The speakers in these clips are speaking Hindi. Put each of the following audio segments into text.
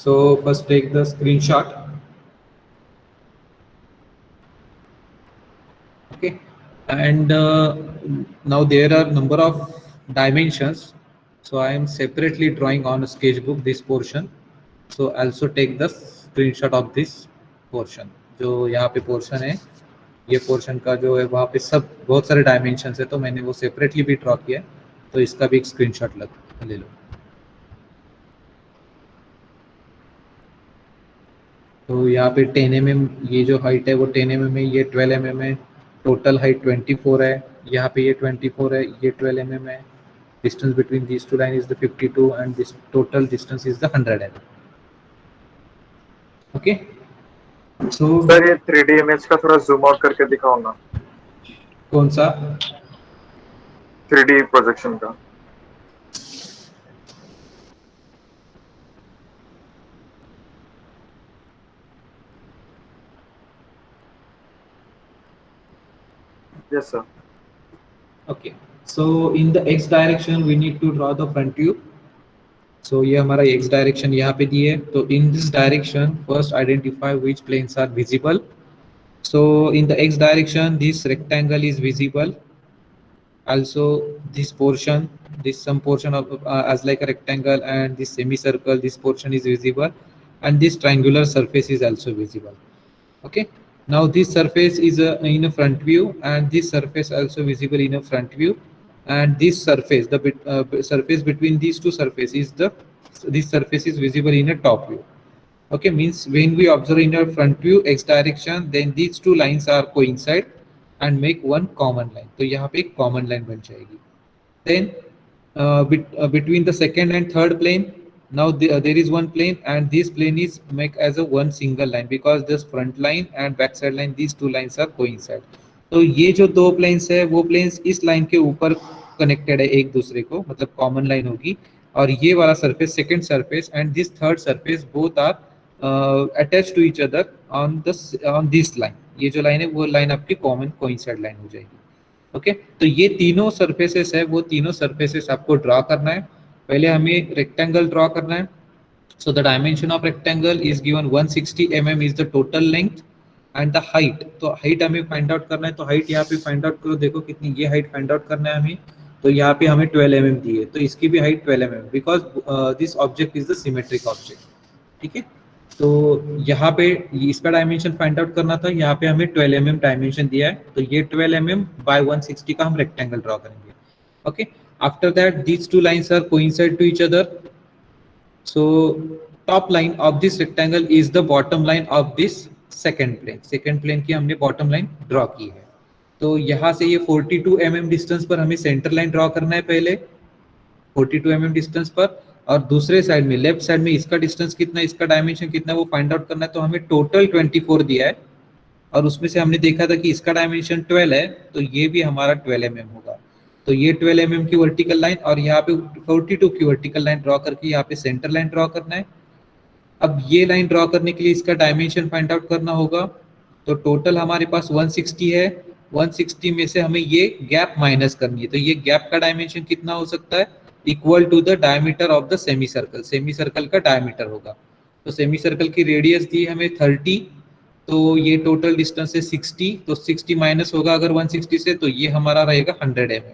So first take the screenshot. Okay, and now there are number of dimensions, so I am separately drawing on a sketchbook this portion. So also take the screenshot of this portion. जो यहाँ पे पोर्शन है, ये पोर्शन का जो है वहाँ पे सब बहुत सारे डायमेंशंस है, तो मैंने वो सेपरेटली भी ड्रॉ किया है, तो इसका भी एक स्क्रीनशॉट ले लो। तो यहाँ पे 10 mm ये जो हाइट है वो 10 mm है, ये 12 mm है, टोटल हाइट 24 है, यहाँ पे ये 24 है, ये 12 mm है, distance between this two line is the 52 and this total distance is the 100 mm. Okay, so sir ये 3D इमेज का थोड़ा जूम आउट करके दिखाओ ना। कौन सा 3D प्रोजेक्शन का? Yes sir. Okay, so in the x direction we need to draw the front view. So ये हमारा x direction यहाँ पे दी है, तो in this direction first identify which planes are visible. So in the x direction this rectangle is visible, also this portion, this some portion of as like a rectangle, and this semicircle, this portion is visible, and this triangular surface is also visible. Okay, now this surface is in a front view, and this surface also visible in a front view, and this surface, the surface between these two surfaces, this surface is visible in a top view. Okay, means when we observe in a front view x direction, then these two lines are coincide and make one common line. तो यहाँ पे एक common line बन जाएगी. Then between the second and third plane, now there is one plane, and this plane is make as a one single line because this front line and back side line, these two lines are coincide. तो ये जो दो planes है वो planes इस line के ऊपर connected है एक दूसरे को, मतलब common line होगी, और ये वाला surface second surface and this third surface both are attached to each other on this line. ये जो line है वो line आपकी common coincide line हो जाएगी. ओके, तो ये तीनों सरफेसेस है, वो तीनों सरफेसेस आपको ड्रॉ करना है. पहले हमें रेक्टेंगल ड्रॉ करना है. So the dimension of rectangle is given 160 mm is the total length and the height. तो हाइट हमें फाइंड आउट करना है, तो हाइट यहाँ पे फाइंड आउट करो, देखो कितनी ये हाइट फाइंड आउट करना है हमें. तो यहाँ पे हमें 12 mm दी है, तो इसकी भी height 12 mm because this object is the symmetric object. ठीक है, तो यहाँ पे इसका डायमेंशन फाइंड आउट करना था, यहाँ पे हमें 12 mm डायमेंशन दिया है, तो ये 12 mm बाय 160 का हम रेक्टेंगल ड्रॉ करेंगे. Okay, after that these two lines are coincide to each other. So top line of this rectangle is the bottom line of this second plane. Second plane की हमने बॉटम लाइन ड्रॉ की है. तो यहाँ से ये 42 mm डिस्टेंस पर हमें सेंटर लाइन ड्रॉ करना है पहले, 42 mm डिस्टेंस पर, और दूसरे साइड में लेफ्ट साइड में इसका डिस्टेंस कितना, इसका डायमेंशन कितना वो फाइंड आउट करना है. तो हमें टोटल 24 दिया है, और उसमें से हमने देखा था कि इसका डायमेंशन 12 है, तो ये भी हमारा 12 mm होगा. तो ये 12 mm की वर्टिकल लाइन और यहाँ पे 42 की वर्टिकल लाइन ड्रॉ करके यहाँ पे सेंटर लाइन ड्रॉ करना है. अब ये लाइन ड्रॉ करने के लिए इसका डायमेंशन फाइंड आउट करना होगा. तो टोटल हमारे पास 160 है, 160 में से हमें ये गैप माइनस करनी है. तो ये गैप का डायमेंशन कितना हो सकता है, equal to the diameter of the semi circle. Semi circle का डायमीटर होगा. तो सेमी सर्कल की रेडियस दी हमें 30, तो ये टोटल डिस्टेंस है 60, तो 60 माइनस होगा अगर 160 से, तो ये हमारा रहेगा 100 mm.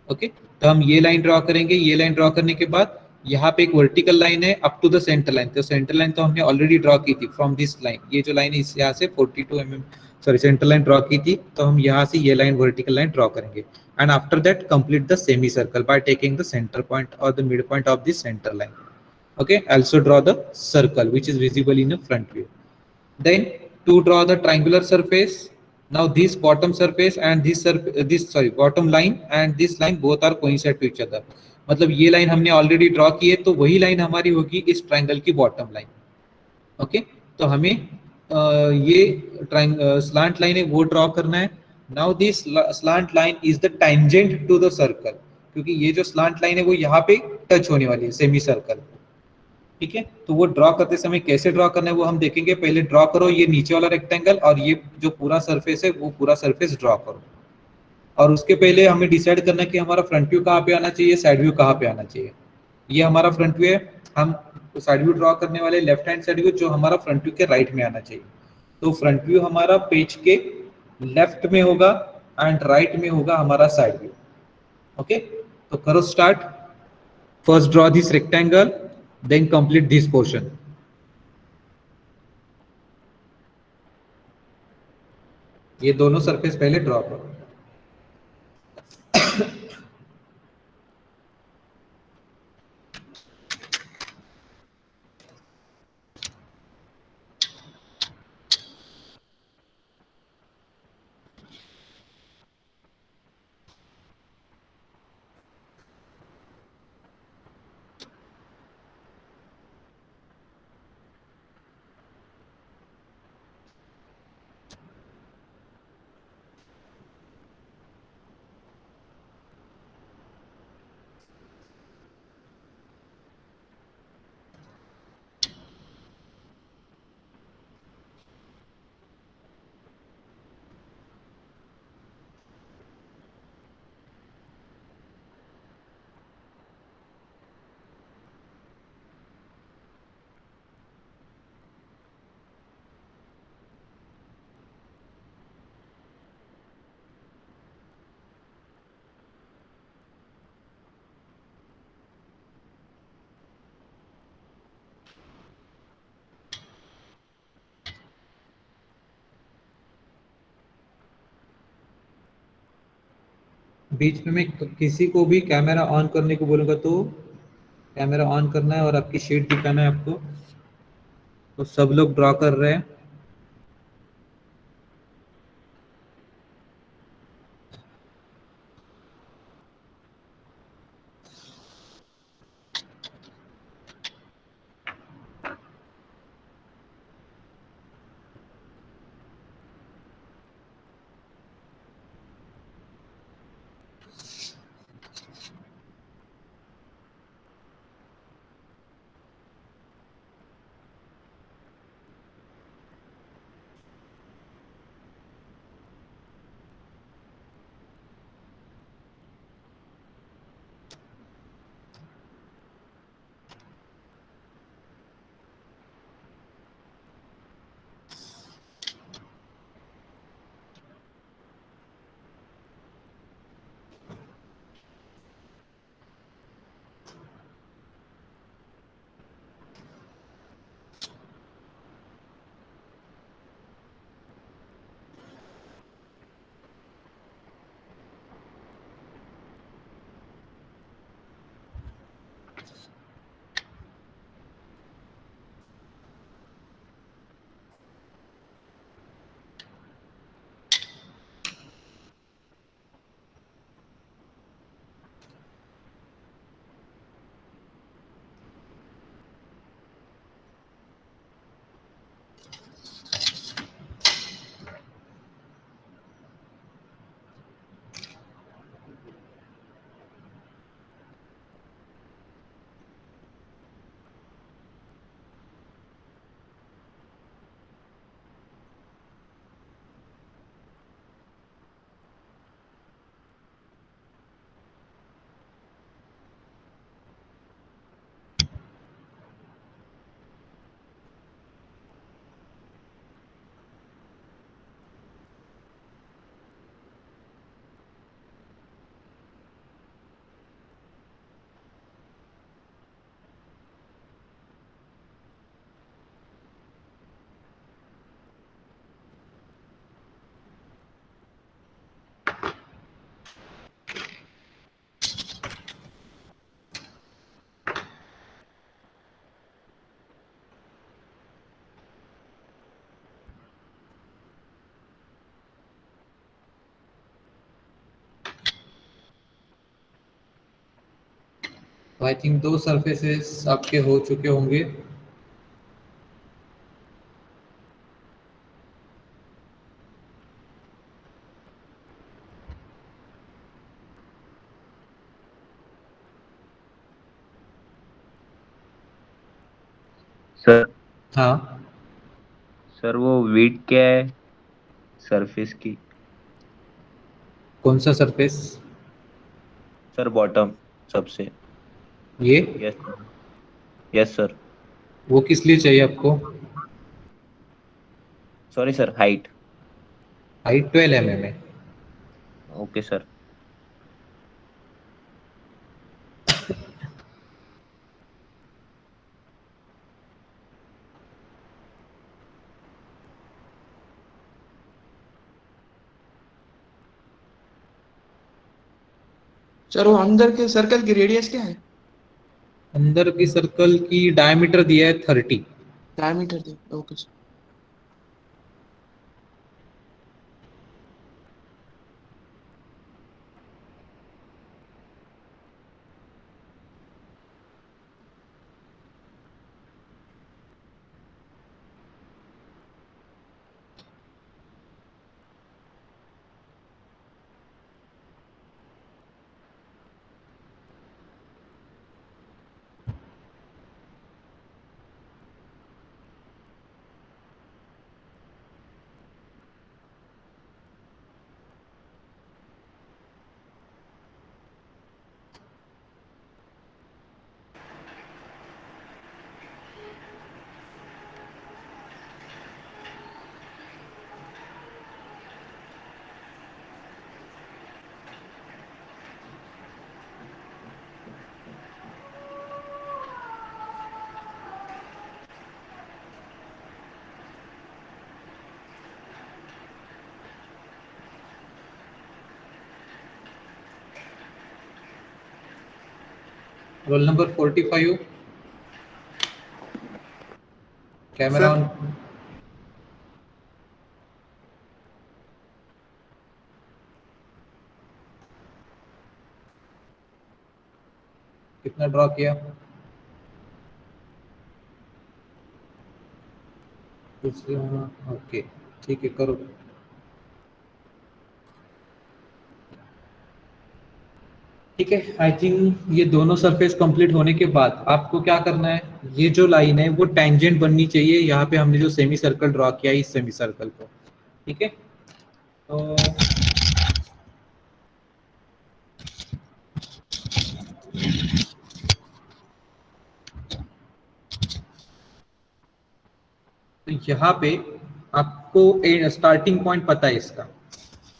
ओके, तो हम ये लाइन ड्रॉ करेंगे. ये लाइन ड्रॉ करने के बाद यहाँ पे एक वर्टिकल लाइन है up to the centre line. तो सेंटर लाइन तो हमने ऑलरेडी ड्रॉ की थी फ्रॉम दिस लाइन. ये जो लाइन है इस यहाँ से 42 mm sorry centre line draw की थी, तो हम यहाँ से ये लाइन वर्टिकल लाइन ड्रॉ करेंगे. And after that complete the semicircle by taking the center point or the midpoint of this center line. Okay, also draw the circle which is visible in the front view. Then to draw the triangular surface, now this bottom surface and this bottom line and this line both are coincide to each other. मतलब ये लाइन हमने ऑलरेडी ड्रॉ की है, तो वही लाइन हमारी होगी इस ट्राइंगल की बॉटम लाइन. ओके, तो हमें ये स्लांट लाइन है वो ड्रॉ करना है. Now this slant line is the tangent to the circle, क्योंकि ये जो slant line है वो यहाँ पे टच होने वाली है सेमी सर्कल. ठीक है, तो वो ड्रॉ करते समय कैसे ड्रॉ करना है वो हम देखेंगे. पहले ड्रॉ करो ये नीचे वाला रेक्टेंगल, और ये जो पूरा सरफेस है वो पूरा सरफेस ड्रॉ करो. और उसके पहले हमें डिसाइड करना है कि हमारा फ्रंट व्यू कहाँ पे आना चाहिए, साइड व्यू कहाँ पे आना चाहिए. ये हमारा फ्रंट व्यू है, हम तो साइड व्यू ड्रॉ करने वाले लेफ्ट हैंड साइड व्यू जो हमारा फ्रंट व्यू के राइट में आना चाहिए। तो फ्रंट व्यू हमारा पेज के लेफ्ट में होगा एंड राइट में होगा हमारा साइड व्यू। ओके, तो करो start. First draw this rectangle, then complete this portion. ये दोनों सरफेस पहले ड्रॉ करो। बीच में मैं किसी को भी कैमरा ऑन करने को बोलूंगा तो कैमरा ऑन करना है और आपकी शीट दिखाना है आपको। तो सब लोग ड्रॉ कर रहे हैं। आई थिंक 2 सरफेसेस आपके हो चुके होंगे। सर हाँ, सर वो विड्थ क्या है सरफेस की? कौन सा सरफेस? सर बॉटम सबसे। ये यस सर। Yes sir. वो किस लिए चाहिए आपको? Sorry sir, height. Height 12 mm है। Okay sir. सर वो अंदर के सर्कल की रेडियस क्या है? अंदर की सर्कल की डायमीटर दिया है 30। Diameter they, okay sir. Roll number 45, camera sir on. कितना ड्रॉ किया? ओके, ठीक है, करो। ठीक है, आई थिंक ये दोनों सरफेस कंप्लीट होने के बाद आपको क्या करना है, ये जो लाइन है वो टेंजेंट बननी चाहिए यहाँ पे हमने जो सेमी सर्कल ड्रॉ किया है, इस सेमी सर्कल को। ठीक है, तो यहाँ पे आपको स्टार्टिंग पॉइंट पता है इसका।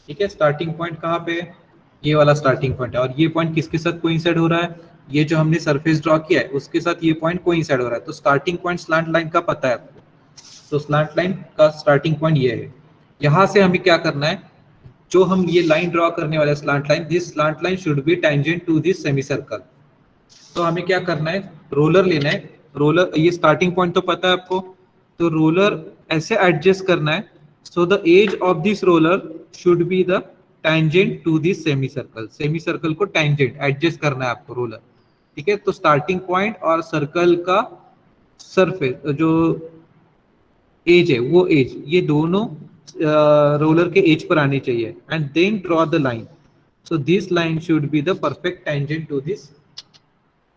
ठीक है, स्टार्टिंग पॉइंट कहाँ पे है? ये वाला स्टार्टिंग पॉइंट है, और ये पॉइंट किसके साथ कोइंसाइड हो रहा है? ये जो हमने सरफेस ड्रॉ किया है उसके साथ ये पॉइंट कोइंसाइड हो रहा है। तो स्टार्टिंग पॉइंट स्लैंट लाइन का पता है आपको, तो स्लैंट लाइन का स्टार्टिंग पॉइंट ये है। यहाँ से हमें क्या करना है, जो हम ये लाइन ड्रॉ करने वाले slant line, this slant line should be tangent to this semi circle. तो हमें क्या करना है, रोलर लेना है। रोलर, ये स्टार्टिंग पॉइंट तो पता है आपको, तो रोलर ऐसे एडजस्ट करना है so the edge of this roller should be the tangent to this semi circle. Semi circle को टेंजेंट एडजस्ट करना है आपको रोलर। ठीक है, तो स्टार्टिंग पॉइंट और सर्कल का सरफेस जो एज है, वो एज, ये दोनों रोलर के एज पर आनी चाहिए, and then draw the line. So this line should be the perfect tangent to this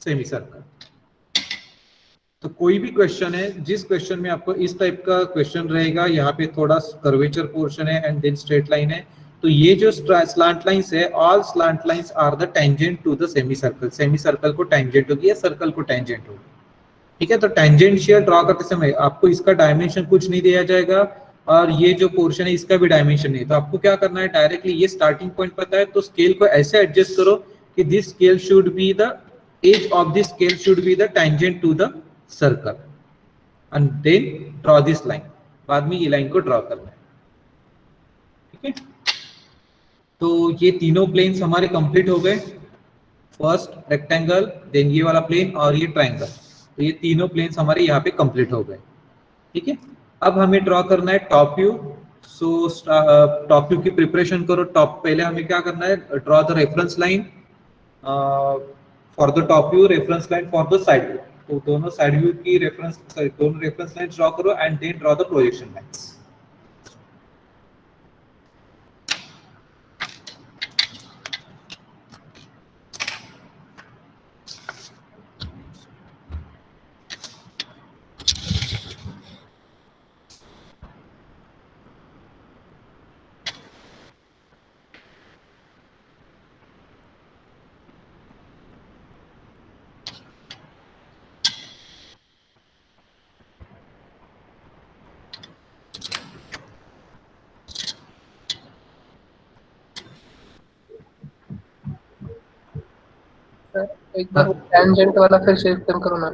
semi circle. तो कोई भी क्वेश्चन है, जिस क्वेश्चन में आपको इस टाइप का क्वेश्चन रहेगा, यहाँ पे थोड़ा कर्वेचर पोर्शन है एंड देन स्ट्रेट लाइन है, तो ये जो स्लैंट लाइंस है, all slant lines are the tangent to the semi circle. Semi circle को टेंजेंट होगी या सर्कल को टेंजेंट होगी। ठीक है, तो टेंजेंशियल ड्रॉ करते समय आपको इसका डायमेंशन कुछ नहीं दिया जाएगा, और ये जो पोर्शन है इसका भी डायमेंशन नहीं। तो आपको क्या करना है, डायरेक्टली ये स्टार्टिंग पॉइंट पता है तो स्केल को ऐसे एडजस्ट करो कि this scale should be the edge of this scale should be the tangent to the circle, and then draw this line. बाद में ये लाइन को ड्रॉ करना है। ठीक है, तो ये तीनों प्लेन्स हमारे कंप्लीट हो गए, फर्स्ट रेक्टेंगल, देन ये वाला प्लेन और ये ट्रायंगल। तो ये तीनों प्लेन्स हमारे यहाँ पे कंप्लीट हो गए। ठीक है, अब हमें ड्रॉ करना है top view. So top view की प्रिपरेशन करो। टॉप, पहले हमें क्या करना है, draw the reference line for the top view, reference line for the side view. तो दोनों साइड व्यू की रेफरेंस, दोनों रेफरेंस लाइन ड्रॉ करो and then draw the projection lines. एक बार टेंजेंट वाला फिर से एकदम करो ना।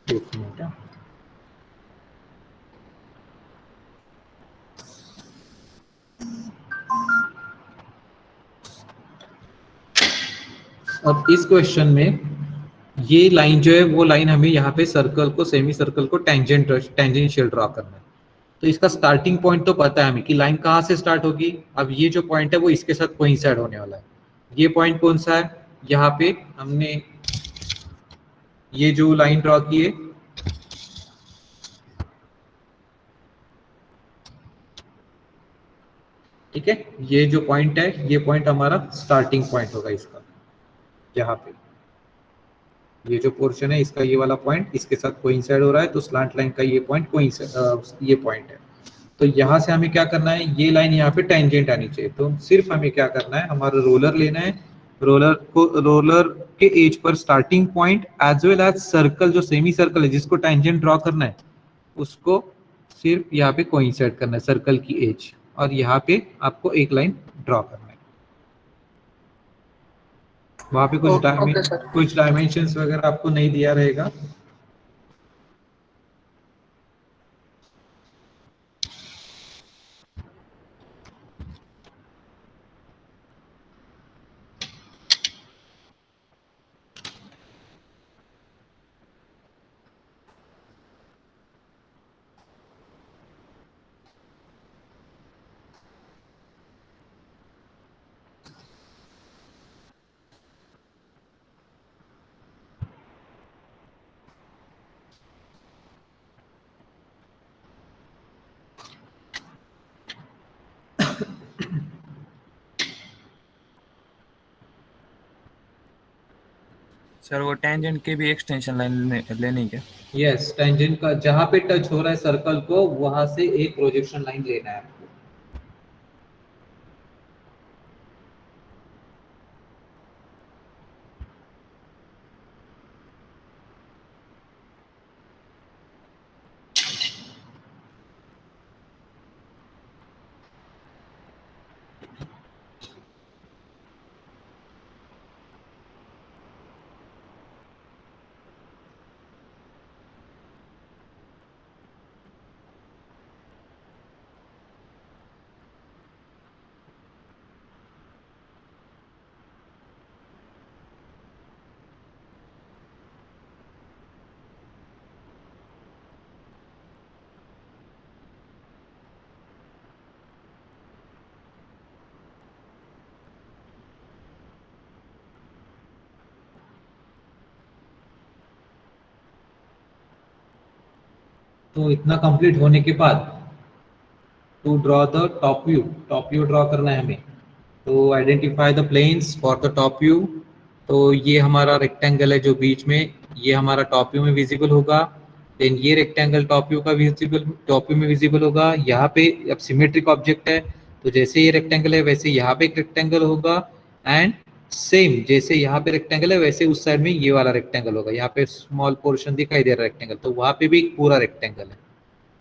एक मिनट हाँ। अब इस क्वेश्चन में ये लाइन जो है वो लाइन हमें यहाँ पे सर्कल को सेमी सर्कल को टेंजेंशियल ड्रॉ करना है। तो इसका स्टार्टिंग पॉइंट तो पता है हमें कि लाइन कहाँ से स्टार्ट होगी। अब ये जो पॉइंट है वो इसके साथ कोइंसाइड होने वाला है। ये पॉइंट कौन सा है, यहाँ पे हमने ये जो लाइन ड्रॉ की है ठीक है, ये जो पॉइंट है ये पॉइंट हमारा स्टार्टिंग पॉइंट होगा इसका। यहाँ पे ये जो पोर्शन है इसका ये वाला पॉइंट इसके साथ कोइंसाइड हो रहा है, तो स्लांट लाइन का ये पॉइंट ये पॉइंट है। तो यहाँ से हमें क्या करना है, ये लाइन यहाँ पे टेंजेंट आनी चाहिए। तो सिर्फ हमें क्या करना है, हमारा रोलर लेना है, रोलर के एज पर starting point as well as circle जो सेमी सर्कल है जिसको टेंजेंट ड्रॉ करना है उसको सिर्फ यहाँ पे कोइंसाइड करना है सर्कल की एज, और यहाँ पे आपको एक लाइन ड्रॉ करना है। वहां पे ओके सर। कुछ डायमेंशंस वगैरह आपको नहीं दिया रहेगा। सर वो टेंजेंट के भी एक्सटेंशन लाइन लेनी क्या? यस, टेंजेंट का जहां पे टच हो रहा है सर्कल को वहां से एक प्रोजेक्शन लाइन लेना है। तो इतना कंप्लीट होने के बाद to draw the top view draw करना है हमें। तो identify the planes for the top view. तो ये हमारा रेक्टेंगल है जो बीच में, ये हमारा टॉप व्यू में विजिबल होगा। देन ये रेक्टेंगल टॉप व्यू में विजिबल होगा। यहाँ पे अब सिमेट्रिक ऑब्जेक्ट है तो जैसे ये रेक्टेंगल है वैसे यहाँ पे एक रेक्टेंगल होगा, एंड सेम जैसे यहाँ पे रेक्टेंगल है वैसे उस साइड में ये वाला रेक्टेंगल होगा। यहाँ पे स्मॉल पोर्शन दिखाई दे रहा है रेक्टेंगल, तो वहाँ पे भी पूरा रेक्टेंगल है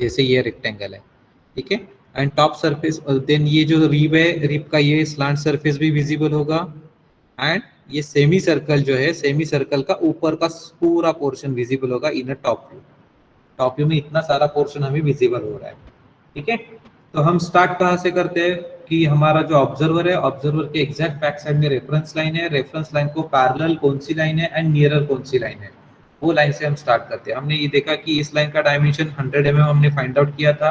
जैसे ये रेक्टेंगल है। ठीक है, एंड टॉप सरफेस, देन ये जो रिब है रिब का ये स्लांट सरफेस भी विजिबल होगा। एंड ये सेमी सर्कल जो है सेमी सर्कल का ऊपर का पूरा पोर्शन विजिबल होगा इन टॉप व्यू। टॉप व्यू में इतना सारा पोर्शन हमें विजिबल हो रहा है। ठीक है, तो हम स्टार्ट कहाँ से करते हैं कि हमारा जो ऑब्जर्वर है ऑब्जर्वर के एग्जैक्ट बैक साइड में रेफरेंस लाइन है, रेफरेंस लाइन को पैरेलल कौन सी लाइन है एंड नियरर कौन सी लाइन है, वो लाइन से हम स्टार्ट करते हैं। हमने ये देखा कि इस लाइन का डायमेंशन 100 mm हमने फाइंड आउट किया था।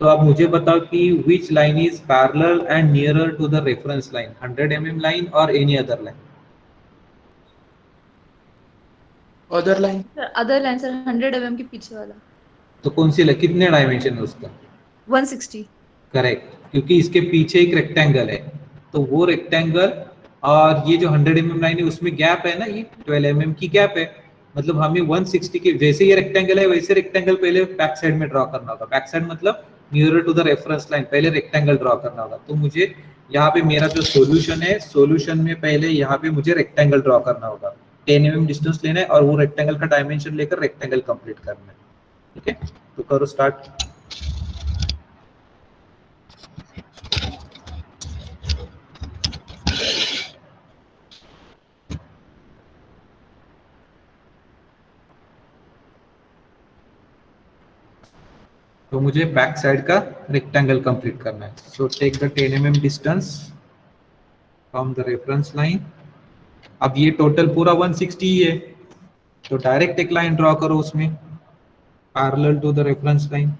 तो अब मुझे बताओ कि which line is parallel and nearer to the reference line, 100 mm line और any other line? Other line. Other line sir 100 mm के पीछे वाला। तो कौन सी लाइन, कितने डायमेंशन है उसका? 160। करेक्ट, क्योंकि इसके पीछे एक रेक्टेंगल है तो वो रेक्टेंगल और ये जो 100 mm लाइन है उसमें गैप है ना, ये 12 mm की गैप है। मतलब हमें 160 के जैसे ये रेक्टेंगल है वैसे रेक्टेंगल पहले बैक साइड में ड्रॉ करना होगा। बैक साइड मतलब nearer to the reference line, पहले रेक्टेंगल ड्रॉ करना होगा। तो मुझे यहाँ पे मेरा जो सॉल्यूशन है, सॉल्यूशन में पहले यहाँ पे मुझे रेक्टेंगल ड्रॉ करना होगा, 10 mm डिस्टेंस लेना है और वो रेक्टेंगल का डायमेंशन लेकर रेक्टेंगल कंप्लीट करना है। ठीक है, तो करो स्टार्ट। तो मुझे बैक साइड का रेक्टेंगल कंप्लीट करना है. So take the 10 mm distance from the reference line. अब ये टोटल पूरा 160 ही है, तो डायरेक्ट एक लाइन ड्रॉ करो उसमें parallel to the reference line.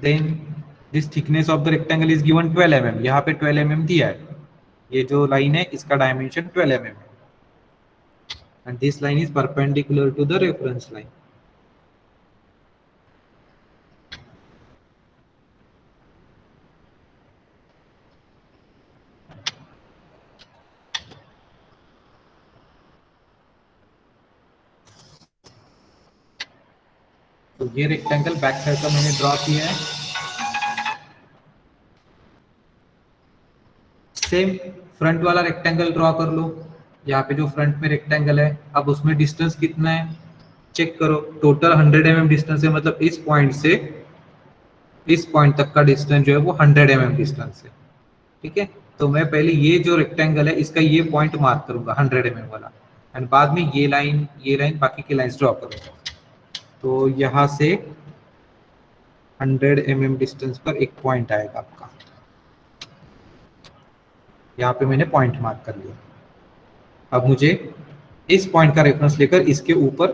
Then this thickness of the rectangle is given 12 mm. यहाँ पे 12 mm दिया है. ये जो लाइन है इसका डायमेंशन 12 mm है. And this line is perpendicular to the reference line. तो ये रेक्टेंगल बैक साइड का मैंने ड्रॉ किया है. सेम फ्रंट वाला रेक्टेंगल ड्रॉ कर लो. यहाँ पे जो फ्रंट में रेक्टेंगल है, अब उसमें डिस्टेंस कितना है चेक करो. टोटल 100 mm डिस्टेंस है, मतलब इस पॉइंट से इस पॉइंट तक का डिस्टेंस जो है वो 100 mm डिस्टेंस है. ठीक है, तो मैं पहले ये जो रेक्टेंगल है इसका ये पॉइंट मार्क करूंगा 100 mm वाला, एंड बाद में ये लाइन बाकी की लाइंस ड्रॉ करूंगा. तो यहाँ से 100 mm डिस्टेंस पर एक पॉइंट आएगा आपका. यहाँ पे मैंने पॉइंट मार्क कर लिया. अब मुझे इस पॉइंट का रेफरेंस लेकर इसके ऊपर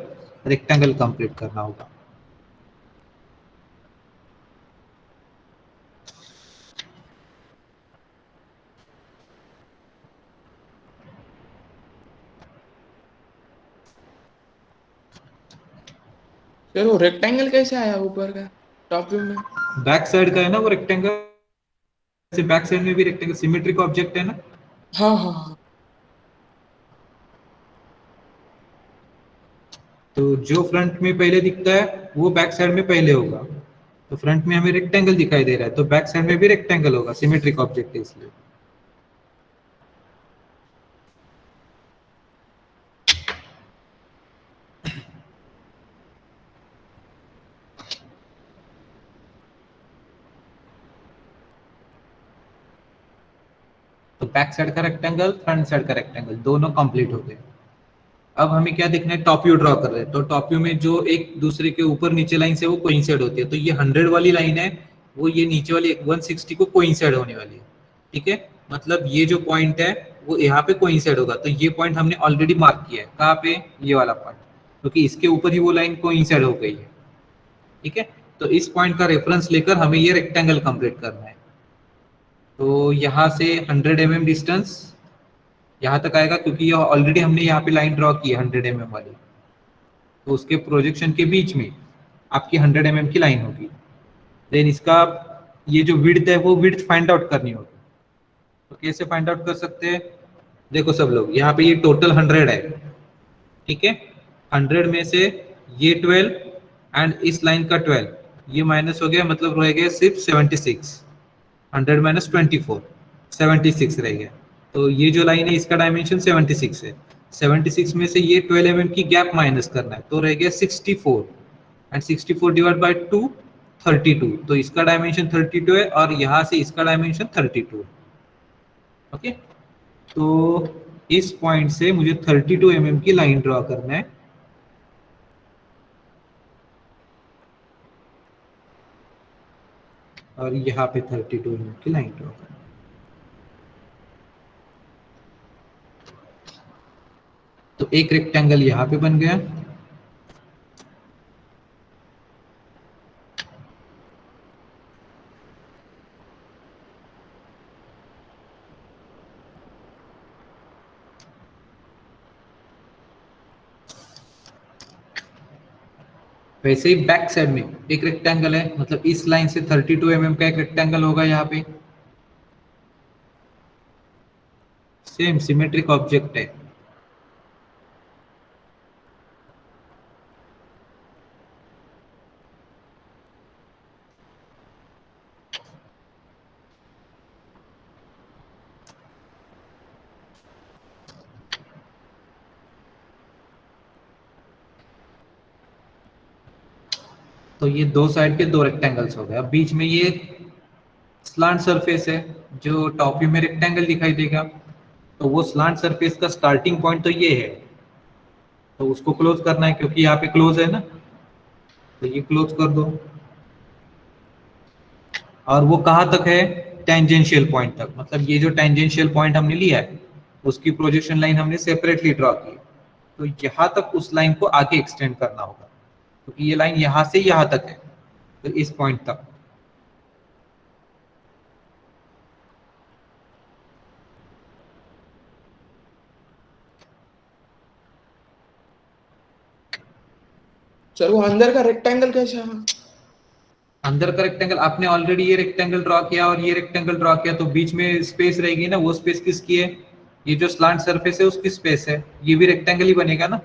रेक्टेंगल कंप्लीट करना होगा. सर वो रेक्टेंगल कैसे आया ऊपर का टॉप व्यू में? बैक साइड का है ना वो रेक्टेंगल. से बैक साइड में भी रेक्टेंगल सिमेट्रिक ऑब्जेक्ट है ना. हाँ हाँ हाँ. तो जो फ्रंट में पहले दिखता है वो बैक साइड में पहले होगा. तो फ्रंट में हमें रेक्टेंगल दिखाई दे रहा है, तो बैक साइड में भी रेक्टेंगल होगा. सिमेट्रिक ऑब्जेक्ट है इसलिए. तो बैक साइड का रेक्टेंगल, फ्रंट साइड का रेक्टेंगल दोनों कंप्लीट हो गए. अब हमें क्या देखना है, टॉप व्यू ड्रॉ कर रहे हैं. तो टॉप व्यू में जो एक दूसरे के ऊपर नीचे लाइन से वो कोइंसाइड होती है. तो ये 100 वाली लाइन है, वो ये नीचे वाली 160 को कोइंसाइड होने वाली है. ठीक है, मतलब ये जो पॉइंट है वो यहाँ पे कोइंसाइड होगा. तो ये पॉइंट हमने ऑलरेडी मार्क किया है. कहाँ पे? ये वाला पॉइंट, क्योंकि इसके ऊपर ही वो लाइन कोइंसाइड हो गई है. ठीक है, तो इस पॉइंट का रेफरेंस लेकर हमें ये रेक्टेंगल कंप्लीट करना है. तो यहाँ से 100 mm डिस्टेंस यहाँ तक आएगा, क्योंकि ये ऑलरेडी हमने यहाँ पे लाइन ड्रॉ की है 100 mm वाली. तो उसके प्रोजेक्शन के बीच में आपकी 100 mm की लाइन होगी. देन इसका ये जो विड्थ है वो विड्थ फाइंड आउट करनी होगी. तो कैसे फाइंड आउट कर सकते हैं? देखो सब लोग, यहाँ पे ये टोटल 100 है. ठीक है, 100 में से ये 12 एंड इस लाइन का 12 ये माइनस हो गया, मतलब रह गया सिर्फ 76. 100 माइनस 24 76 रह गया. तो ये जो लाइन है इसका डायमेंशन 76 है. 76 में से ये 12 mm की गैप माइनस करना है, तो रह गया 64 एंड 64 डिवाइड बाय 2 32. तो इसका डायमेंशन 32 है और यहाँ से इसका डायमेंशन 32 है. ओके, तो इस पॉइंट से मुझे 32 mm की लाइन ड्रॉ करना है. और यहाँ पे 32 mm की लाइन ड्रॉ करना है. तो एक रेक्टेंगल यहाँ पे बन गया. वैसे ही बैक साइड में एक रेक्टेंगल है, मतलब इस लाइन से 32 mm का एक रेक्टेंगल होगा यहाँ पे. सेम सिमेट्रिक ऑब्जेक्ट है. तो ये दो साइड के दो रेक्टेंगल्स हो गए. अब बीच में ये स्लांट सरफेस है जो टॉप व्यू में रेक्टेंगल दिखाई देगा. तो वो स्लांट सरफेस का स्टार्टिंग पॉइंट तो ये है. तो उसको क्लोज करना है क्योंकि यहाँ पे क्लोज है ना, तो ये क्लोज कर दो। और वो कहाँ तक है, टेंजेंशियल पॉइंट तक, मतलब ये जो टेंजेंशियल पॉइंट हमने लिया है उसकी प्रोजेक्शन लाइन हमने सेपरेटली ड्रॉ की, तो यहाँ तक उस लाइन को आगे एक्सटेंड करना होगा क्योंकि ये लाइन यहाँ से यहाँ तक है, तो इस पॉइंट तक। सर वो अंदर का रेक्टेंगल कैसा है? अंदर का रेक्टेंगल आपने ऑलरेडी ये रेक्टेंगल ड्रॉ किया और ये रेक्टेंगल ड्रॉ किया, तो बीच में स्पेस रहेगी ना, वो स्पेस किसकी है, ये जो स्लांट सरफेस है उसकी स्पेस है, ये भी रेक्टेंगल ही बनेगा ना।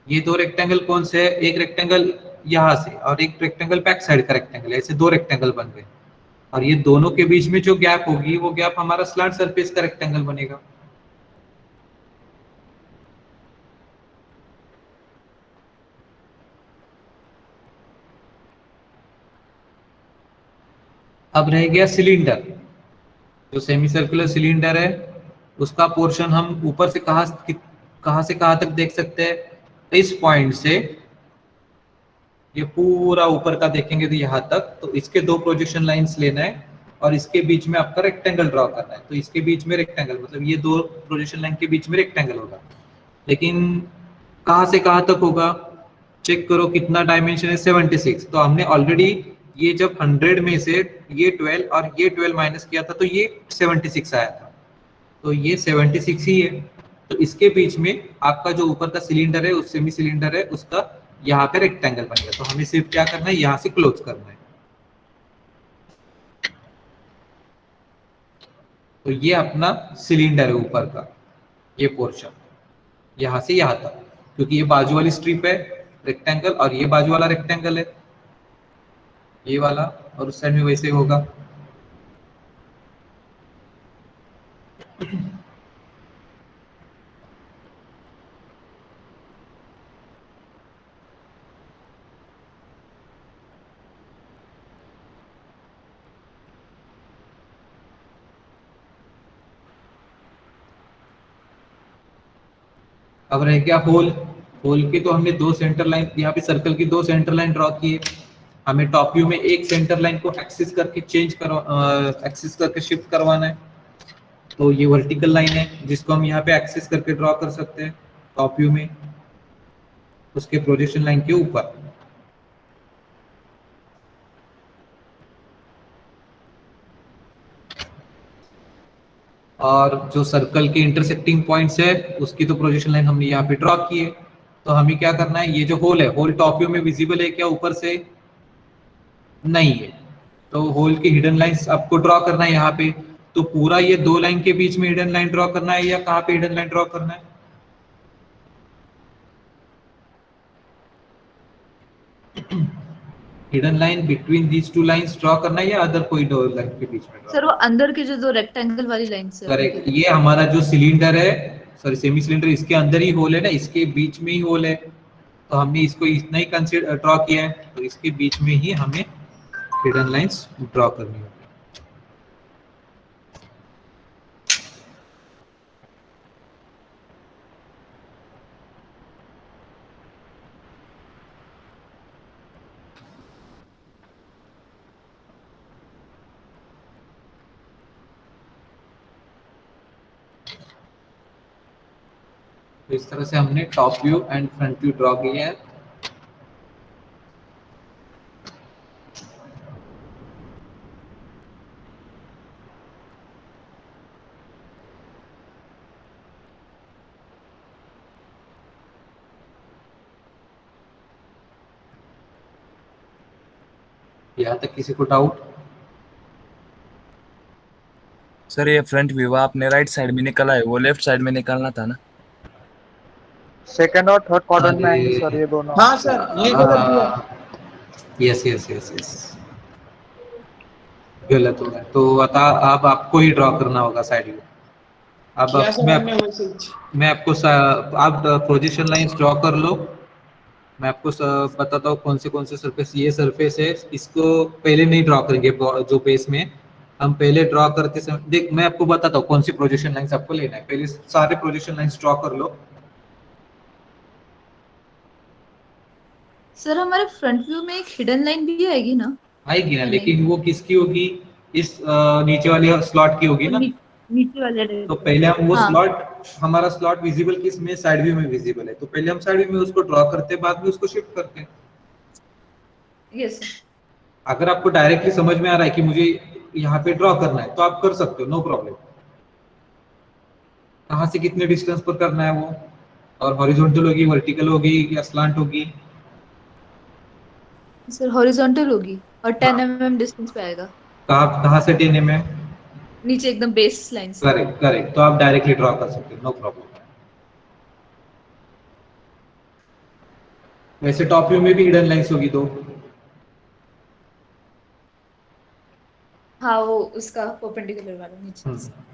ये दो रेक्टेंगल कौन से है, एक रेक्टेंगल यहाँ से और एक रेक्टेंगल बैक साइड का रेक्टेंगल, ऐसे दो रेक्टेंगल बन गए, और ये दोनों के बीच में जो गैप होगी वो गैप हमारा स्लांट सरफेस का रेक्टेंगल बनेगा। अब रह गया सिलेंडर, जो सेमी सर्कुलर सिलेंडर है उसका पोर्शन हम ऊपर से कहां से कहां तक देख सकते हैं, इस पॉइंट से ये पूरा ऊपर का देखेंगे तो यहाँ तक, तो इसके दो प्रोजेक्शन लाइंस लेना है और इसके बीच में आपका रेक्टेंगल ड्रॉ करना है, तो इसके बीच में रेक्टेंगल, मतलब ये दो प्रोजेक्शन लाइन के बीच में रेक्टेंगल होगा, लेकिन कहां से कहां तक होगा, चेक करो कितना डायमेंशन है, 76। तो हमने ऑलरेडी ये जब 100 में से ये 12 और ये 12 माइनस किया था तो ये 76 आया था, तो ये 76 ही है। तो इसके बीच में आपका जो ऊपर का सिलेंडर है, उस सेमी सिलेंडर है, उसका यहाँ पे रेक्टेंगल बन गया, तो हमें सिर्फ क्या करना है, यहाँ से क्लोज करना है। तो ये अपना सिलेंडर है ऊपर का, ये पोर्शन यहाँ से यहाँ तक, क्योंकि ये बाजू वाली स्ट्रिप है रेक्टेंगल और ये बाजू वाला रेक्टेंगल है ये वाला, और उस साइड में वैसे होगा। अब रह गया होल। होल की तो हमने दो सेंटर लाइन, यहाँ पे सर्कल की दो सेंटर लाइन ड्रॉ की है, हमें टॉप व्यू में एक सेंटर लाइन को एक्सिस करके एक्सिस करके शिफ्ट करवाना है, तो ये वर्टिकल लाइन है जिसको हम यहाँ पे एक्सिस करके ड्रॉ कर सकते हैं टॉप व्यू में, उसके प्रोजेक्शन लाइन के ऊपर। और जो सर्कल के इंटरसेक्टिंग पॉइंट्स है उसकी तो प्रोजेक्शन लाइन हमने यहाँ पे ड्रॉ की है, तो हमें क्या करना है, ये जो होल है, होल टॉप व्यू में विजिबल है क्या ऊपर से, नहीं है, तो होल की हिडन लाइंस आपको ड्रॉ करना है यहाँ पे, तो पूरा ये दो लाइन के बीच में हिडन लाइन ड्रॉ करना है या कहाँ पे हिडन लाइन ड्रॉ करना है, hidden line between these two lines draw करना है या अदर कोई दो लाइन के बीच में ड्रॉ। सर वो अंदर के जो दो रेक्टेंगल वाली लाइंस है, करेक्ट, ये हमारा जो सिलेंडर है, सॉरी सेमी सिलेंडर, इसके अंदर ही होल है ना, इसके बीच में ही होल है, तो हमने इसको इतना ही कंसीडर ड्रॉ किया है, तो इसके बीच में ही हमें हिडन लाइंस ड्रॉ करनी होगी। तो इस तरह से हमने top view and front view draw किया है। यहाँ तक किसी को डाउट? सर ये फ्रंट व्यू आपने राइट साइड में निकाला है, वो लेफ्ट साइड में निकालना था ना। सेकंड और थर्ड क्वाड्रेंट में अरे। आएंगे सर ये दोनों। हाँ सर ये गलत हुआ। यस यस यस यस, गलत हो गया, तो बता, अब आपको ही ड्रॉ करना होगा साइड व्यू। अब किया सर मैं हमने मैसेज। मैं आपको आप प्रोजेक्शन लाइंस ड्रॉ कर लो मैं आपको बताता हूँ कौन से सरफेस, ये सरफेस है, इसको पहले नहीं ड्रॉ करेंगे जो बेस में हम पहले ड्रॉ करते समय, देख मैं आपको बताता हूँ कौन सी प्रोजेक्शन लाइंस आपको लेना है, पहले सारे प्रोजेक्शन लाइंस ड्रॉ कर लो। सर हमारे फ्रंट व्यू में एक हिडन लाइन भी आएगी ना? आएगी ना, कि नहीं? लेकिन वो किसकी होगी, इस नीचे वाले स्लॉट की होगी ना। नीचे वाले तो पहले हम वो हाँ स्लॉट, हमारा स्लॉट विजिबल किस में, साइड व्यू में विजिबल है, तो पहले हम साइड व्यू में उसको ड्रॉ करते हैं, बाद में उसको शिफ्ट करते हैं। यस। अगर आपको डायरेक्टली समझ में आ रहा है कि मुझे यहाँ पे ड्रॉ करना है तो आप कर सकते हो, नो प्रॉब्लम। कहाँ से कितने डिस्टेंस पर करना है वो, और हॉरिजॉन्टल होगी, वर्टिकल होगी या स्लांट होगी? सर हॉरिजॉन्टल होगी और 10 हाँ, mm डिस्टेंस पे आएगा, कहाँ कहाँ से 10 mm? नीचे एकदम बेस लाइन से। करेक्ट करेक्ट, तो आप डायरेक्टली ड्रॉ कर सकते हो, नो प्रॉब्लम। वैसे टॉप व्यू में भी हिडन लाइंस होगी दो। हाँ वो उसका परपेंडिकुलर वाला नीचे से।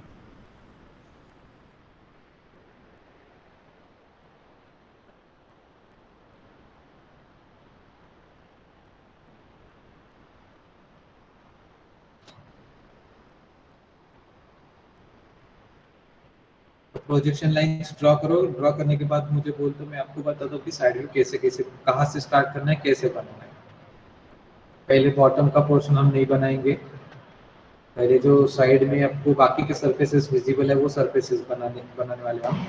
प्रोजेक्शन लाइंस ड्रॉ करो, ड्रॉ करने के बाद मुझे बोल दो, मैं आपको बता दूं कि साइड व्यू कैसे कैसे कहाँ से स्टार्ट करना है, कैसे बनाना है। पहले बॉटम का पोर्शन हम नहीं बनाएंगे, पहले जो साइड में आपको बाकी के सरफेसेस विजिबल है वो सरफेसेस बनाने वाले हम।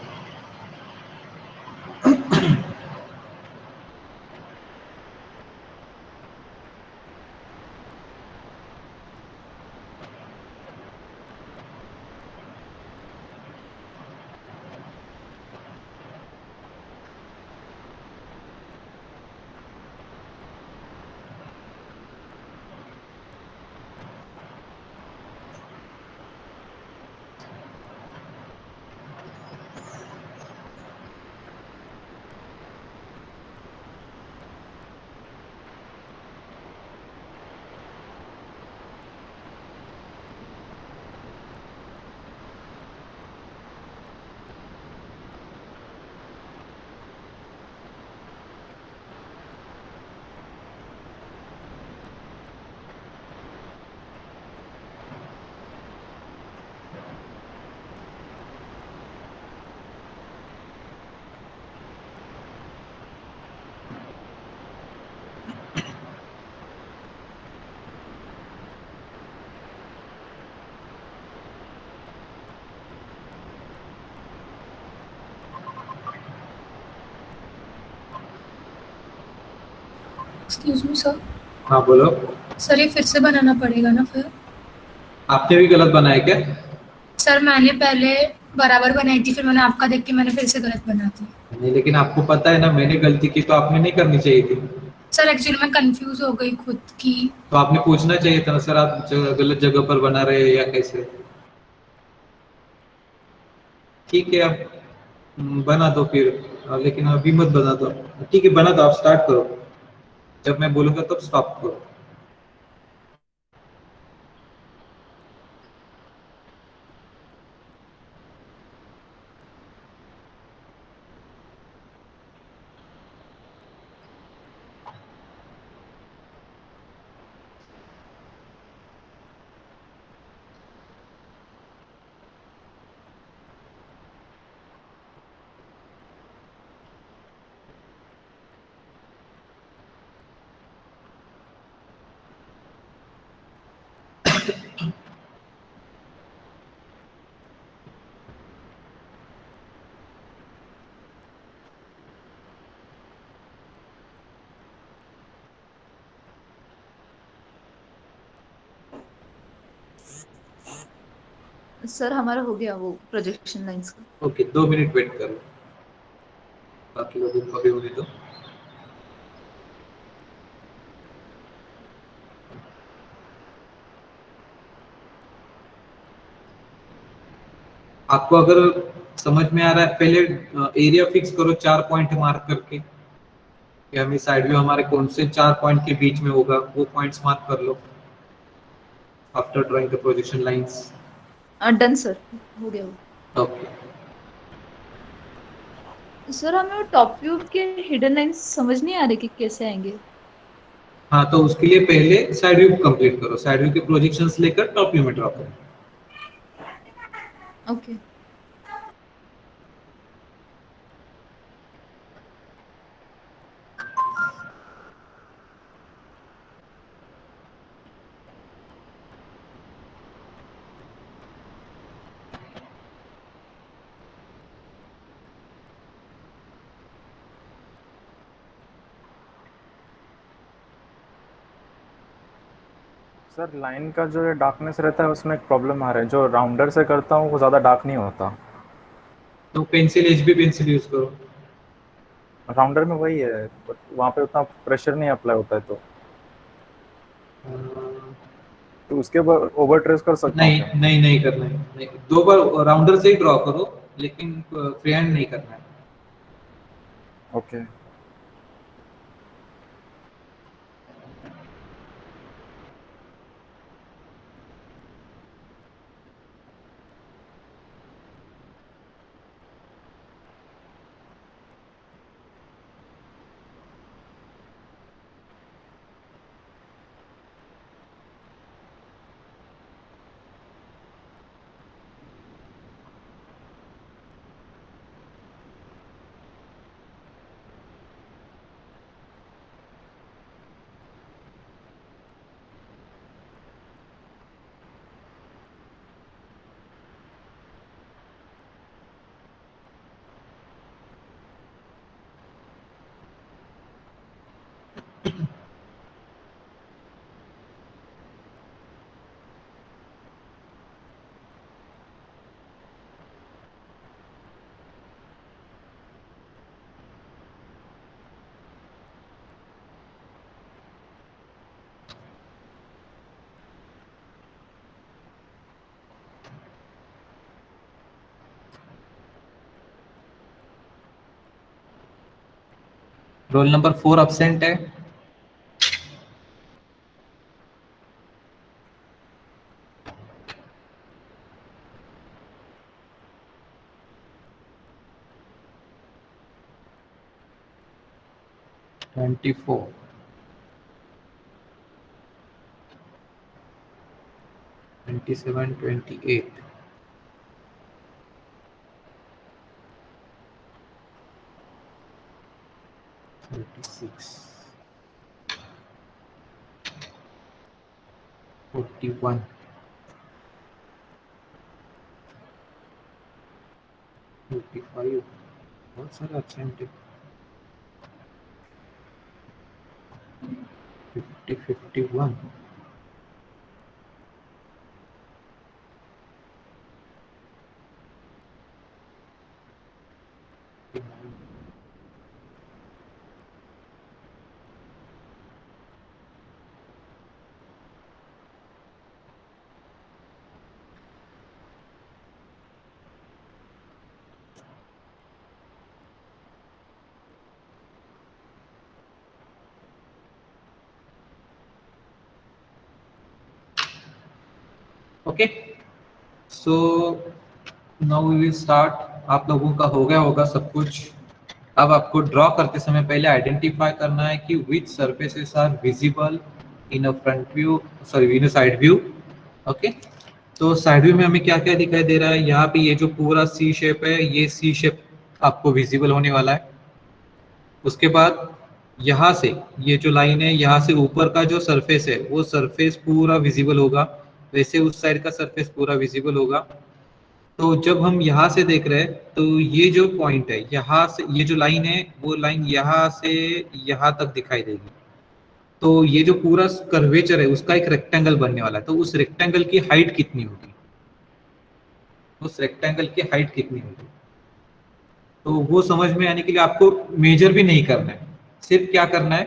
Excuse me sir. हाँ बोलो। सर ये फिर से बनाना पड़ेगा ना फिर? आपने भी गलत बनाया क्या? सर मैंने पहले बराबर बनाई थी, फिर मैंने आपका देख के मैंने फिर से गलत बना दी। नहीं, लेकिन आपको पता है ना मैंने गलती की, तो आपने नहीं करनी चाहिए थी। सर एक्चुअली मैं कंफ्यूज हो गई खुद की। तो आपने पूछना चाहिए था सर, आप गलत जगह पर बना रहे हैं या कैसे। ठीक है, अब बना दो फिर, लेकिन अभी मत बना दो। ठीक है बना दो, आप स्टार्ट करो, जब मैं बोलूंगा तब स्टॉप करो। सर हमारा हो गया वो प्रोजेक्शन लाइंस का। ओके, 2 मिनट वेट करो, बाकी लोगों को भी होने दो। आपको अगर समझ में आ रहा है, पहले एरिया फिक्स करो 4 पॉइंट मार्क करके, कि हमें साइड व्यू हमारे कौन से 4 पॉइंट के बीच में होगा, वो पॉइंट्स मार्क कर लो after drawing the projection lines. Done sir, हो गया वो। ओके, सर हमें वो टॉप व्यू के हिडन लाइंस समझ नहीं आ रहे कि कैसे आएंगे। हाँ, तो उसके लिए पहले साइड व्यू कंप्लीट करो, साइड व्यू के प्रोजेक्शंस लेकर टॉप व्यू में ड्रॉ करो। ओके। सर लाइन का जो डार्कनेस रहता है उसमें एक प्रॉब्लम आ रहा है, जो राउंडर से करता हूँ वो ज़्यादा डार्क नहीं होता। तो पेंसिल, एचबी पेंसिल यूज करो। राउंडर में वही है, बट वहाँ पे उतना प्रेशर नहीं अप्लाई होता है, तो उसके ऊपर ओवर ट्रेस कर सकता हूँ नहीं क्या? नहीं नहीं करना है, नहीं, 2 बार राउंडर से ही ड्रॉ करो, लेकिन फ्री हैंड नहीं करना है। ओके। रोल नंबर 4 एब्सेंट है। ट्वेंटी 27, 28, 36, 41, 45, बहुत सारे एब्सेंट है। 50, 51, okay. So now we will start. आप लोगों का हो गया होगा सब कुछ। अब आपको ड्रॉ करते समय पहले आइडेंटिफाई करना है कि which surfaces are visible in a front view, sorry in a side view. Okay, तो साइड व्यू में हमें क्या क्या दिखाई दे रहा है? यहाँ पे ये जो पूरा सी शेप है, ये सी शेप आपको विजिबल होने वाला है। उसके बाद यहाँ से ये जो लाइन है, यहाँ से ऊपर का जो सरफेस है वो सरफेस पूरा विजिबल होगा, वैसे उस साइड का सरफेस पूरा विजिबल होगा। तो जब हम यहाँ से देख रहे हैं तो ये जो पॉइंट है, यहाँ से ये जो लाइन है वो लाइन यहाँ से यहाँ तक दिखाई देगी। तो ये जो पूरा कर्वेचर है उसका एक रेक्टेंगल बनने वाला है। तो उस रेक्टेंगल की हाइट कितनी होगी, उस रेक्टेंगल की हाइट कितनी होगी, तो वो समझ में आने के लिए आपको मेजर भी नहीं करना है, सिर्फ क्या करना है,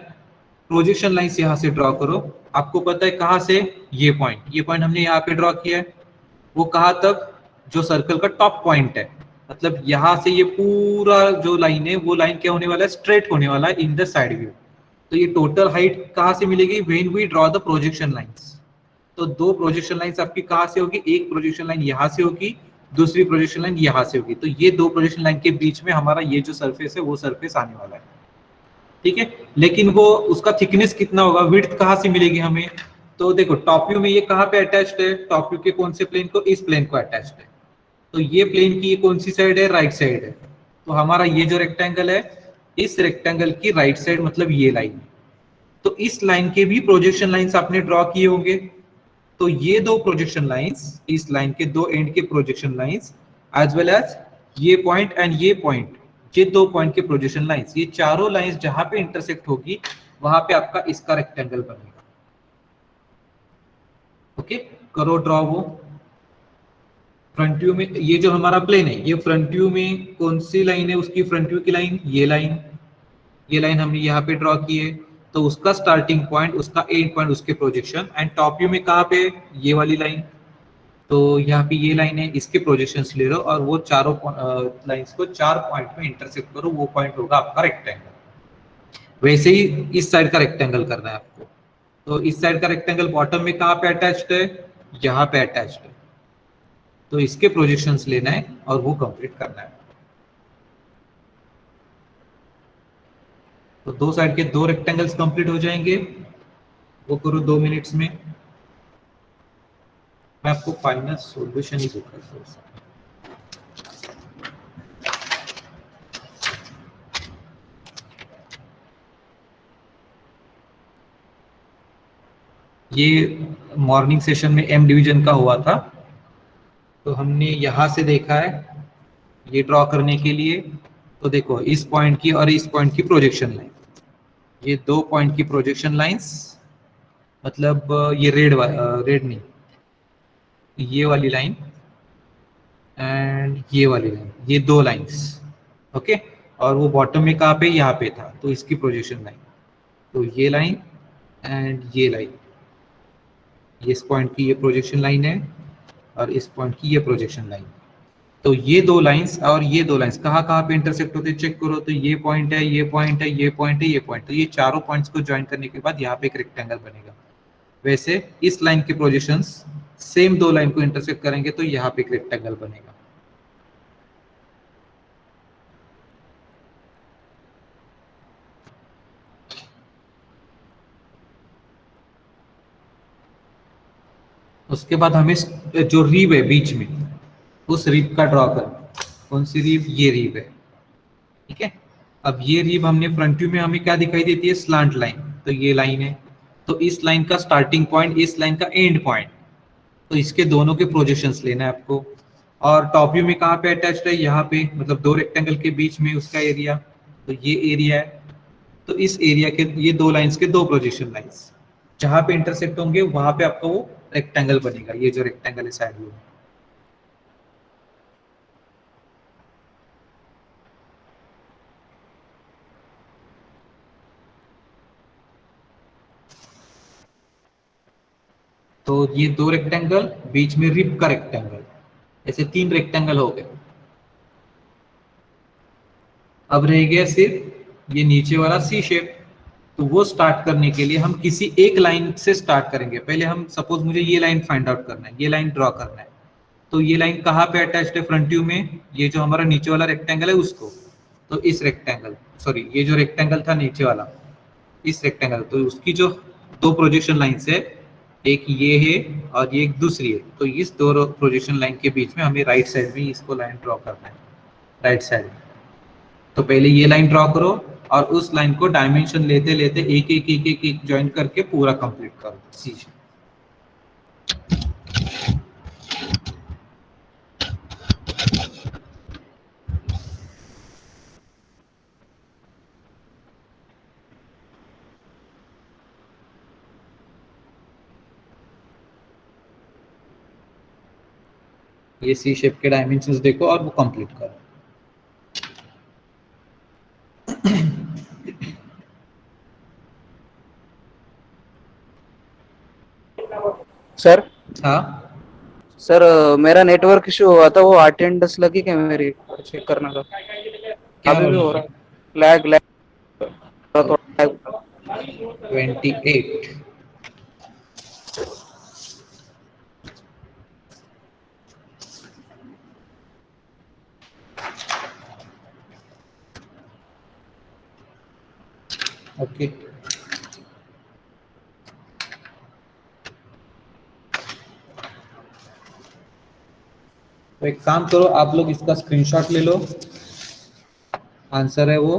प्रोजेक्शन लाइंस यहाँ से ड्रॉ करो। आपको पता है कहाँ से, ये पॉइंट हमने यहाँ पे ड्रॉ किया है, वो कहाँ तक, जो सर्कल का टॉप पॉइंट है। मतलब यहाँ से ये पूरा जो लाइन है वो लाइन क्या होने वाला है, स्ट्रेट होने वाला है इन द साइड व्यू। तो ये टोटल हाइट कहाँ से मिलेगी, when we draw the projection lines. तो 2 प्रोजेक्शन लाइंस आपकी कहाँ से होगी, एक प्रोजेक्शन लाइन यहाँ से होगी दूसरी प्रोजेक्शन लाइन यहाँ से होगी। तो ये दो प्रोजेक्शन लाइन के बीच में हमारा ये जो सरफेस है वो सरफेस आने वाला है, ठीक है। लेकिन वो उसका थिकनेस कितना होगा, विड्थ कहाँ से मिलेगी हमें, तो देखो टॉप व्यू में ये कहाँ पे अटैच्ड है, टॉप व्यू के कौन से प्लेन को, इस प्लेन को अटैच्ड है। तो ये प्लेन की ये कौन सी साइड है, राइट साइड है। तो हमारा ये जो रेक्टेंगल है, इस रेक्टेंगल की राइट साइड मतलब ये लाइन। तो इस लाइन के भी प्रोजेक्शन लाइंस आपने ड्रॉ किए होंगे। तो ये दो प्रोजेक्शन लाइंस, इस लाइन के दो एंड के projection lines as well as ये पॉइंट एंड ये पॉइंट, ये दो पॉइंट के प्रोजेक्शन लाइंस, ये चारों लाइंस जहां पे इंटरसेक्ट होगी वहां पे आपका इसका रेक्टेंगल बनेगा। ओके, करो ड्रॉ वो। फ्रंट व्यू में ये जो हमारा प्लेन है, ये फ्रंट व्यू में कौन सी लाइन है, उसकी फ्रंट व्यू की लाइन, ये लाइन हमने यहाँ पे ड्रॉ की है। तो उसका स्टार्टिंग पॉइंट, उसका एंड पॉइंट, उसके प्रोजेक्शन। एंड टॉप व्यू में कहाँ पे, ये वाली लाइन। तो यहाँ पे ये लाइन है, इसके प्रोजेक्शंस ले लो और वो चारों लाइंस को चार पॉइंट में इंटरसेक्ट करो, वो पॉइंट होगा आपका रेक्टेंगल। वैसे ही इस साइड का रेक्टेंगल करना है आपको। तो इस साइड का रेक्टेंगल बॉटम में कहाँ पे अटैच्ड है, यहाँ पे अटैच्ड है। तो इसके प्रोजेक्शंस लेना है और वो कंप्लीट करना है। तो दो साइड के दो रेक्टेंगल्स कंप्लीट हो जाएंगे, वो करो 2 मिनट्स में। मैं आपको फाइनल सॉल्यूशन ही दिखाता हूँ। ये मॉर्निंग सेशन में एम डिवीजन का हुआ था। तो हमने यहां से देखा है ये ड्रॉ करने के लिए। तो देखो इस पॉइंट की और इस पॉइंट की प्रोजेक्शन लाइन, ये दो पॉइंट की प्रोजेक्शन लाइंस, मतलब ये रेड नहीं, ये वाली लाइन एंड ये वाली लाइन, ये दो लाइंस। ओके, और वो बॉटम में कहाँ पे, यहाँ पे था। तो इसकी प्रोजेक्शन लाइन, तो ये लाइन एंड ये लाइन, ये इस पॉइंट की ये प्रोजेक्शन लाइन है और इस पॉइंट की ये प्रोजेक्शन लाइन। तो ये दो लाइंस और ये दो लाइंस कहाँ कहाँ पे इंटरसेक्ट होते हैं चेक करो। तो ये पॉइंट है, ये पॉइंट है, ये पॉइंट है, ये पॉइंट। तो ये चारों पॉइंट्स को ज्वाइन करने के बाद यहाँ पे एक रेक्टेंगल बनेगा। वैसे इस लाइन के प्रोजेक्शंस सेम दो लाइन को इंटरसेक्ट करेंगे तो यहाँ पे एक रेक्टेंगल बनेगा। उसके बाद हमें जो रीब है बीच में, उस रीब का ड्रॉ करना। कौन सी रीब, ये रीब है, ठीक है। अब ये रीब हमने फ्रंट व्यू में हमें क्या दिखाई देती है, स्लांट लाइन। तो ये लाइन है, तो इस लाइन का स्टार्टिंग पॉइंट, इस लाइन का एंड पॉइंट। तो इसके दोनों के प्रोजेक्शंस लेना है आपको। और टॉप व्यू में कहाँ पे अटैच्ड है, यहाँ पे, मतलब दो रेक्टेंगल के बीच में उसका एरिया। तो ये एरिया है। तो इस एरिया के ये दो लाइंस के दो प्रोजेक्शन लाइंस जहाँ पे इंटरसेक्ट होंगे वहां पे आपका वो रेक्टेंगल बनेगा। ये जो रेक्टेंगल है साइड व्यू में, तो ये दो रेक्टेंगल, बीच में रिब का रेक्टेंगल, ऐसे 3 रेक्टेंगल हो गए। अब रह गया सिर्फ ये नीचे वाला सी शेप। तो वो स्टार्ट करने के लिए हम किसी एक लाइन से स्टार्ट करेंगे। पहले हम सपोज मुझे ये लाइन फाइंड आउट करना है, ये लाइन ड्रॉ करना है। तो ये लाइन कहाँ पे अटैच्ड है, फ्रंट व्यू में, ये जो हमारा नीचे वाला रेक्टेंगल है उसको। तो इस रेक्टेंगल, सॉरी ये जो रेक्टेंगल था नीचे वाला, इस रेक्टेंगल, तो उसकी जो दो प्रोजेक्शन लाइंस है, एक ये है और ये एक दूसरी है। तो इस दो प्रोजेक्शन लाइन के बीच में हमें राइट साइड में इसको लाइन ड्रॉ करना है, राइट साइड में। तो पहले ये लाइन ड्रॉ करो और उस लाइन को डायमेंशन लेते लेते एक एक एक एक, एक ज्वाइन करके पूरा कंप्लीट करो सी शेप। ये सी शेप के डायमेंशंस देखो और वो कंप्लीट करो। सर हाँ सर मेरा नेटवर्क इशू हुआ था, वो अटेंडेंस लगी क्या मेरी, चेक करना था। क्या अभी भी बोल हो रहे रहा है, लैग थोड़ा 28। ओके, तो एक काम करो, आप लोग इसका स्क्रीनशॉट ले लो, आंसर है वो,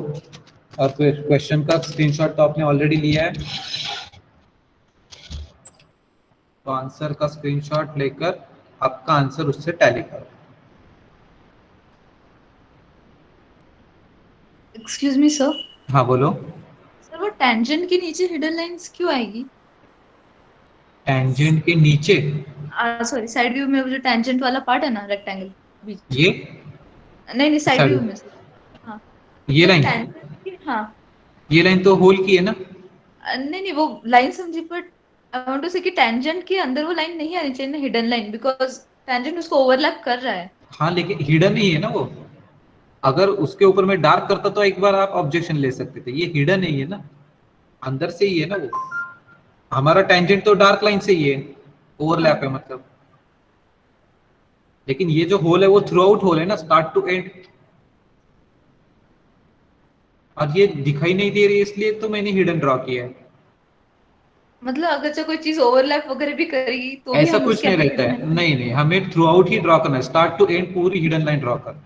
और फिर क्वेश्चन का स्क्रीनशॉट तो आपने ऑलरेडी लिया है, तो आंसर का स्क्रीनशॉट लेकर आपका आंसर उससे टैली करो। एक्सक्यूज मी सर, हाँ बोलो। सर वो टेंजेंट के नीचे हिडन लाइंस क्यों आएगी? टेंजेंट के नीचे? सॉरी, साइड व्यू में वो जो टेंजेंट वाला पार्ट है ना, रेक्टेंगल बीच। ये नहीं नहीं, साइड Side व्यू view। में सर। हाँ, ये तो लाइन? टेंजेंट की, हाँ। ये लाइन तो होल की है ना? नहीं नहीं, वो लाइन समझी, बट आई वांट टू से कि टेंजेंट के अंदर वो लाइन नहीं आनी चाहिए ना, हिडन लाइन, बिकॉज टेंजेंट उसको ओवरलैप कर रहा है। हाँ लेकिन हिडन ही है ना वो, अगर उसके ऊपर मैं डार्क करता तो एक बार आप ऑब्जेक्शन ले सकते थे, ये हिडन नहीं है ना, अंदर से ही है ना वो, हमारा टेंजेंट तो डार्क लाइन से ही है, ओवरलैप है मतलब, लेकिन ये जो होल है वो थ्रू आउट होल है ना, स्टार्ट टू एंड, और ये दिखाई नहीं दे रही है इसलिए तो मैंने हिडन ड्रॉ किया है। मतलब अगर जो कोई चीज ओवरलैप वगैरह भी करेगी तो भी ऐसा हम कुछ उसके नहीं अंदर रहता hidden है, line- नहीं नहीं, हमें थ्रू आउट ही ड्रॉ करना है, स्टार्ट टू एंड पूरी हिडन लाइन ड्रॉ करना।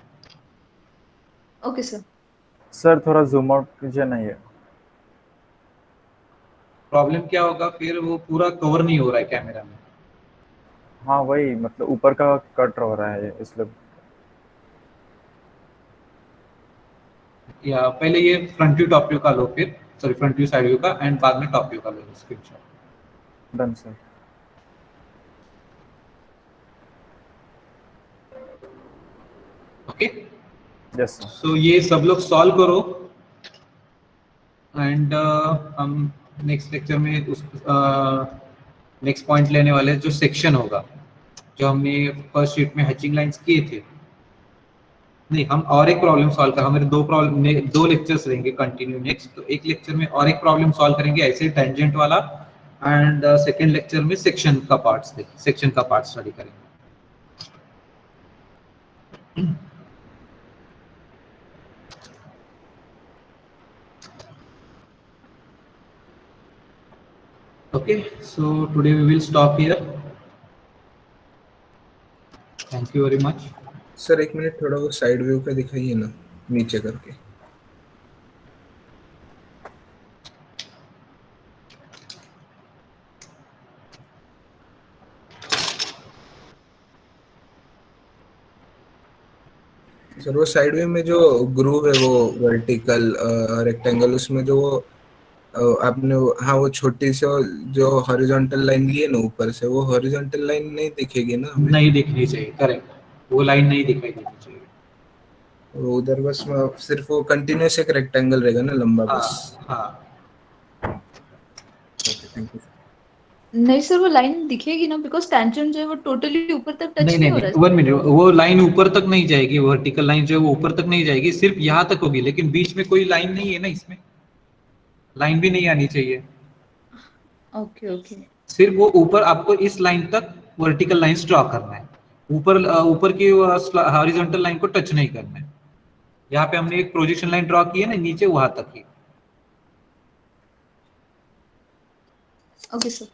Okay sir. सर थोड़ा जूम आउट कीजिए ना ये। प्रॉब्लम क्या होगा फिर, वो पूरा कवर नहीं हो रहा है कैमरा में। हाँ वही, मतलब ऊपर का कट हो रहा है ये, इसलिए। या पहले ये फ्रंट व्यू टॉप व्यू का लो, फिर sorry front view side view का, एंड बाद में टॉप व्यू का लो screenshot. Done sir. Okay, yes sir. So ये सब लोग सॉल्व करो, एंड हम नेक्स्ट लेक्चर में उस नेक्स्ट पॉइंट लेने वाले जो सेक्शन होगा, जो हमने फर्स्ट शीट में हैचिंग लाइंस किए थे, नहीं हम और एक प्रॉब्लम सॉल्व कर, हमारे दो लेक्चर्स रहेंगे कंटिन्यू नेक्स्ट, तो एक लेक्चर में और एक प्रॉब्लम सॉल्व करेंगे ऐसे टेंजेंट वाला, एंड सेकेंड लेक्चर में सेक्शन का पार्ट स्टडी करेंगे। Okay, so today we will stop here. Thank you very much. Sir एक मिनट, थोड़ा वो साइड व्यू का दिखाइए ना, नीचे करके। सर वो साइड व्यू में जो ग्रूव है, वो वर्टिकल रेक्टेंगल, उसमें जो वो आपने हाँ वो छोटी सी जो हॉरिजॉन्टल लाइन ली है ना ऊपर से, वो हॉरिजॉन्टल लाइन नहीं दिखेगी ना हमें? नहीं दिखनी चाहिए, करेक्ट, वो लाइन नहीं दिखाई देनी चाहिए। वो उधर बस सिर्फ वो कंटिन्यूस एक रेक्टेंगल रहेगा ना, लंबा बस। हाँ ओके, थैंक यू। नहीं सर, वो लाइन दिखेगी ना, बिकॉज टेंजेंट जो है वो टोटली ऊपर तक टच नहीं नहीं नहीं हो नहीं, रहा 1 मिनट, वो लाइन ऊपर तक नहीं जाएगी, वर्टिकल लाइन जो है वो ऊपर तक नहीं जाएगी, सिर्फ यहाँ तक होगी, लेकिन बीच में कोई लाइन नहीं है ना, इसमें लाइन भी नहीं आनी चाहिए। है। Okay okay. सिर्फ वो ऊपर आपको इस लाइन तक वर्टिकल लाइंस ड्रॉ करना है, ऊपर की हॉरिजॉन्टल लाइन को टच नहीं करना है। यहाँ पे हमने एक प्रोजेक्शन लाइन ड्रॉ की है ना नीचे, वहां तक ही। Okay sir.